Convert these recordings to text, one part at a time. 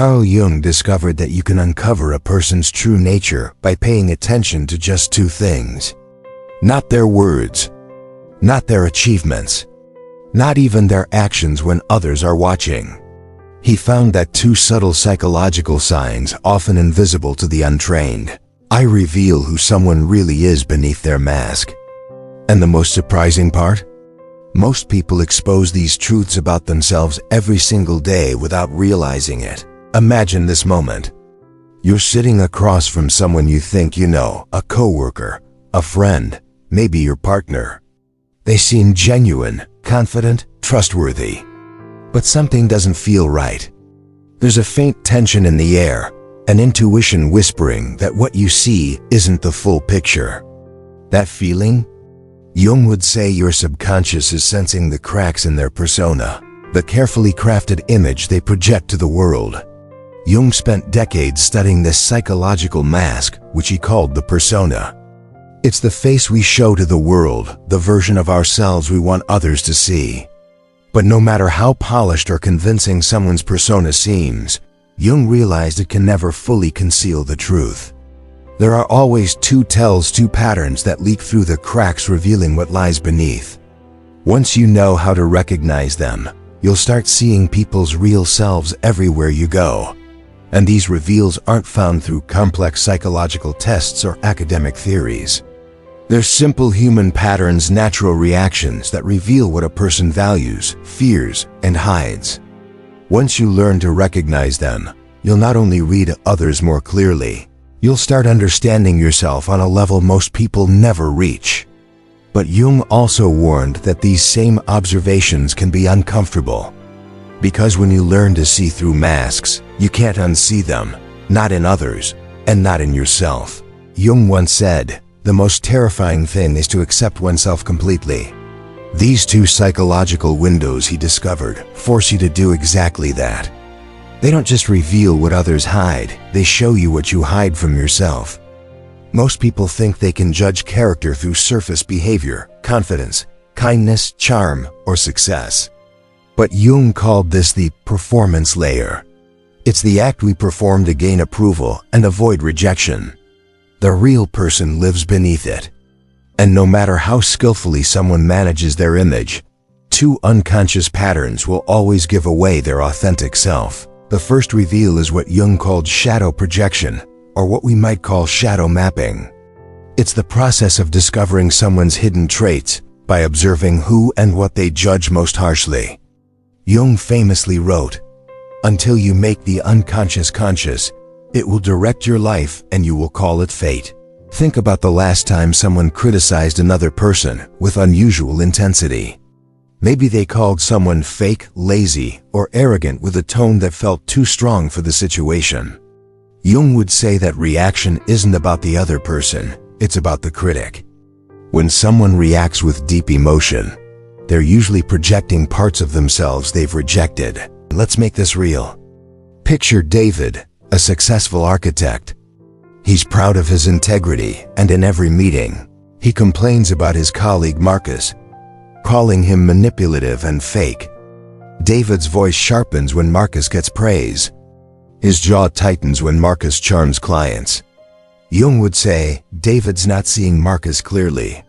Carl Jung discovered that you can uncover a person's true nature by paying attention to just two things. Not their words, not their achievements, not even their actions when others are watching. He found that two subtle psychological signs, often invisible to the untrained, reveal who someone really is beneath their mask. And the most surprising part? Most people expose these truths about themselves every single day without realizing it. Imagine this moment. You're sitting across from someone you think you know, a coworker, a friend, maybe your partner. They seem genuine, confident, trustworthy. But something doesn't feel right. There's a faint tension in the air, an intuition whispering that what you see isn't the full picture. That feeling? Jung would say your subconscious is sensing the cracks in their persona, the carefully crafted image they project to the world. Jung spent decades studying this psychological mask, which he called the persona. It's the face we show to the world, the version of ourselves we want others to see. But no matter how polished or convincing someone's persona seems, Jung realized it can never fully conceal the truth. There are always two patterns that leak through the cracks, revealing what lies beneath. Once you know how to recognize them, you'll start seeing people's real selves everywhere you go. And these reveals aren't found through complex psychological tests or academic theories. They're simple human patterns, natural reactions that reveal what a person values, fears, and hides. Once you learn to recognize them, you'll not only read others more clearly, you'll start understanding yourself on a level most people never reach. But Jung also warned that these same observations can be uncomfortable. Because when you learn to see through masks, you can't unsee them, not in others, and not in yourself. Jung once said, "The most terrifying thing is to accept oneself completely." These two psychological windows, he discovered, force you to do exactly that. They don't just reveal what others hide, they show you what you hide from yourself. Most people think they can judge character through surface behavior, confidence, kindness, charm, or success. But Jung called this the performance layer. It's the act we perform to gain approval and avoid rejection. The real person lives beneath it. And no matter how skillfully someone manages their image, two unconscious patterns will always give away their authentic self. The first reveal is what Jung called shadow projection, or what we might call shadow mapping. It's the process of discovering someone's hidden traits by observing who and what they judge most harshly. Jung famously wrote, "Until you make the unconscious conscious, it will direct your life and you will call it fate." Think about the last time someone criticized another person with unusual intensity. Maybe they called someone fake, lazy, or arrogant with a tone that felt too strong for the situation. Jung would say that reaction isn't about the other person, it's about the critic. When someone reacts with deep emotion, they're usually projecting parts of themselves they've rejected. Let's make this real. Picture David, a successful architect. He's proud of his integrity, and in every meeting, he complains about his colleague Marcus, calling him manipulative and fake. David's voice sharpens when Marcus gets praise. His jaw tightens when Marcus charms clients. Jung would say, David's not seeing Marcus clearly.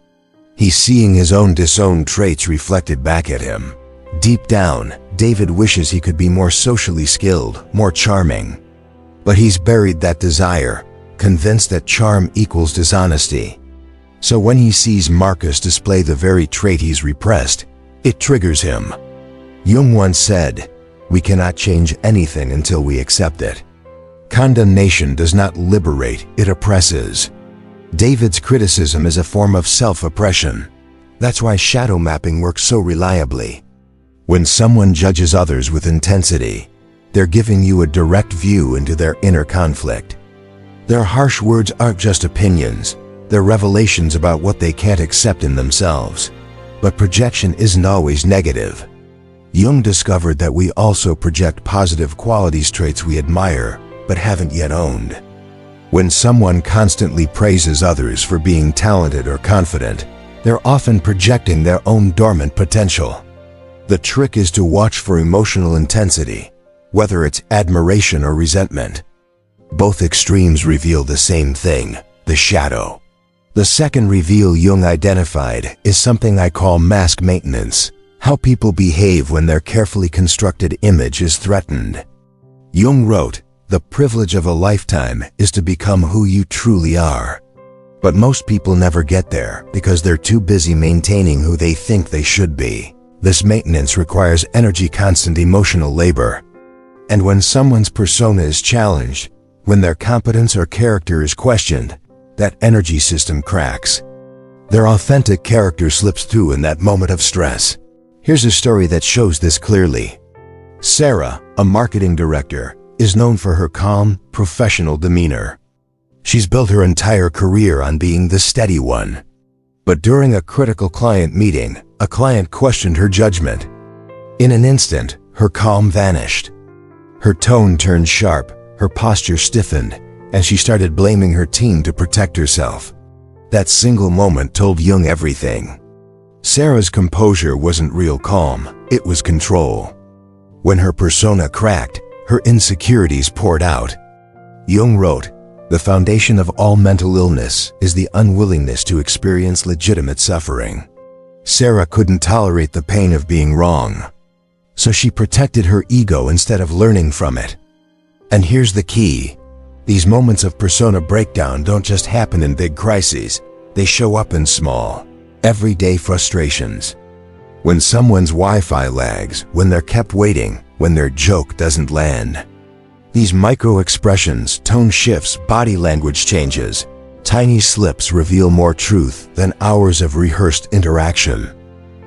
He's seeing his own disowned traits reflected back at him. Deep down, David wishes he could be more socially skilled, more charming. But he's buried that desire, convinced that charm equals dishonesty. So when he sees Marcus display the very trait he's repressed, it triggers him. Jung once said, "We cannot change anything until we accept it." Condemnation does not liberate, it oppresses. David's criticism is a form of self-oppression. That's why shadow mapping works so reliably. When someone judges others with intensity, they're giving you a direct view into their inner conflict. Their harsh words aren't just opinions, they're revelations about what they can't accept in themselves. But projection isn't always negative. Jung discovered that we also project positive qualities, traits we admire, but haven't yet owned. When someone constantly praises others for being talented or confident, they're often projecting their own dormant potential. The trick is to watch for emotional intensity. whether it's admiration or resentment. Both extremes reveal the same thing, the shadow. The second reveal Jung identified is something I call mask maintenance, how people behave when their carefully constructed image is threatened. Jung wrote, "The privilege of a lifetime is to become who you truly are." But most people never get there because they're too busy maintaining who they think they should be. This maintenance requires energy, constant emotional labor. And when someone's persona is challenged, when their competence or character is questioned, that energy system cracks. Their authentic character slips through in that moment of stress. Here's a story that shows this clearly. Sarah, a marketing director, is known for her calm, professional demeanor. She's built her entire career on being the steady one. But during a critical client meeting, a client questioned her judgment. In an instant, her calm vanished. Her tone turned sharp, her posture stiffened, and she started blaming her team to protect herself. That single moment told Jung everything. Sarah's composure wasn't real calm, it was control. When her persona cracked, her insecurities poured out. Jung wrote, "The foundation of all mental illness is the unwillingness to experience legitimate suffering." Sarah couldn't tolerate the pain of being wrong. So she protected her ego instead of learning from it. And here's the key. These moments of persona breakdown don't just happen in big crises. They show up in small, everyday frustrations. When someone's Wi-Fi lags, when they're kept waiting, when their joke doesn't land. These micro-expressions, tone shifts, body language changes, tiny slips reveal more truth than hours of rehearsed interaction.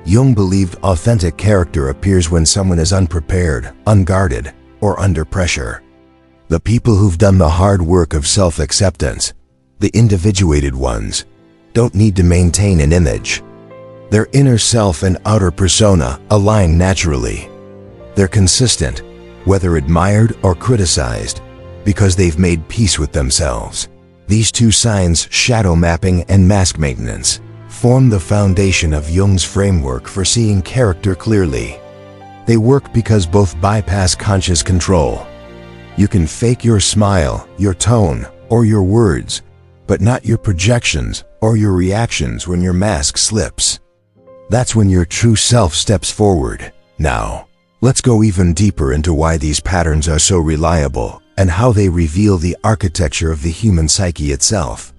Jung believed authentic character appears when someone is unprepared, unguarded, or under pressure. The people who've done the hard work of self-acceptance, the individuated ones, don't need to maintain an image. Their inner self and outer persona align naturally. They're consistent, whether admired or criticized, because they've made peace with themselves. These two signs, shadow mapping and mask maintenance, form the foundation of Jung's framework for seeing character clearly. They work because both bypass conscious control. You can fake your smile, your tone, or your words, but not your projections or your reactions when your mask slips. That's when your true self steps forward. Now, let's go even deeper into why these patterns are so reliable and how they reveal the architecture of the human psyche itself.